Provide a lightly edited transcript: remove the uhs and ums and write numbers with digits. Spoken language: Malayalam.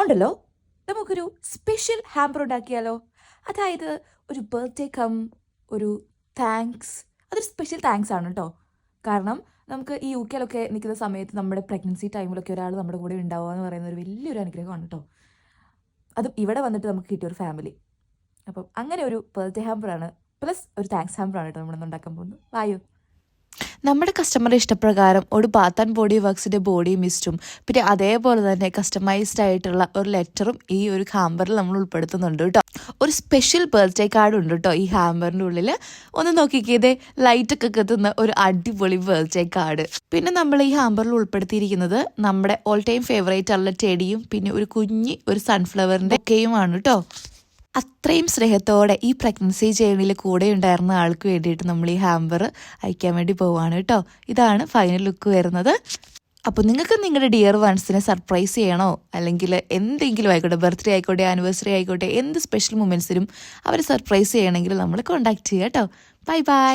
ഉണ്ടല്ലോ, നമുക്കൊരു സ്പെഷ്യൽ ഹാമ്പർ ഉണ്ടാക്കിയാലോ? അതായത് ഒരു ബർത്ത്ഡേ ഒരു താങ്ക്സ്. അതൊരു സ്പെഷ്യൽ താങ്ക്സ് ആണ് കേട്ടോ. കാരണം നമുക്ക് ഈ UK നിൽക്കുന്ന സമയത്ത് നമ്മുടെ പ്രഗ്നൻസി ടൈമിലൊക്കെ ഒരാൾ നമ്മുടെ കൂടെ ഉണ്ടാവുക എന്ന് പറയുന്ന ഒരു വലിയൊരു അനുഗ്രഹമാണ് കേട്ടോ. അതും ഇവിടെ വന്നിട്ട് നമുക്ക് കിട്ടിയ ഒരു ഫാമിലി. അപ്പം അങ്ങനെ ഒരു ബർത്ത്ഡേ ഹാമ്പറാണ് പ്ലസ് ഒരു താങ്ക്സ് ഹാമ്പറാണ് കേട്ടോ നമ്മളിന്ന് ഉണ്ടാക്കാൻ പോകുന്നത്. വായു. നമ്മുടെ കസ്റ്റമറുടെ ഇഷ്ടപ്രകാരം ഒരു ബാത്ത് ആൻഡ് ബോഡി വർക്ക്സിൻ്റെ ബോഡി മിസ്റ്റും പിന്നെ അതേപോലെ തന്നെ കസ്റ്റമൈസ്ഡ് ആയിട്ടുള്ള ഒരു ലെറ്ററും ഈ ഒരു ഹാമ്പറിൽ നമ്മൾ ഉൾപ്പെടുത്തുന്നുണ്ട് കേട്ടോ. ഒരു സ്പെഷ്യൽ ബർത്ത്ഡേ കാർഡ് ഉണ്ട് കേട്ടോ ഈ ഹാമ്പറിൻ്റെ ഉള്ളിൽ. ഒന്ന് നോക്കിക്കേ, ലൈറ്റൊക്കെ കത്തുന്ന ഒരു അടിപൊളി ബർത്ത്ഡേ കാർഡ്. പിന്നെ നമ്മൾ ഈ ഹാമ്പറിൽ ഉൾപ്പെടുത്തിയിരിക്കുന്നത് നമ്മുടെ ഓൾ ടൈം ഫേവറേറ്റ് ഉള്ള ടെഡിയും പിന്നെ ഒരു സൺഫ്ലവറിൻ്റെ ഒക്കെയുമാണ് കേട്ടോ. അത്രയും സ്നേഹത്തോടെ ഈ പ്രഗ്നൻസി ജേണിയിൽ കൂടെ ഉണ്ടായിരുന്ന ആൾക്ക് വേണ്ടിയിട്ട് നമ്മൾ ഈ ഹാമ്പർ അയക്കാൻ വേണ്ടി പോവുകയാണ് കേട്ടോ. ഇതാണ് ഫൈനൽ ലുക്ക് വരുന്നത്. അപ്പോൾ നിങ്ങൾക്ക് നിങ്ങളുടെ ഡിയർ വൺസിനെ സർപ്രൈസ് ചെയ്യണോ, അല്ലെങ്കിൽ എന്തെങ്കിലും ആയിക്കോട്ടെ, ബർത്ത്ഡേ ആയിക്കോട്ടെ, ആനിവേഴ്സറി ആയിക്കോട്ടെ, എന്ത് സ്പെഷ്യൽ മൊമെൻറ്റ്സിനും അവരെ സർപ്രൈസ് ചെയ്യണമെങ്കിൽ നമ്മൾ കോൺടാക്ട് ചെയ്യുക കേട്ടോ. Bye bye.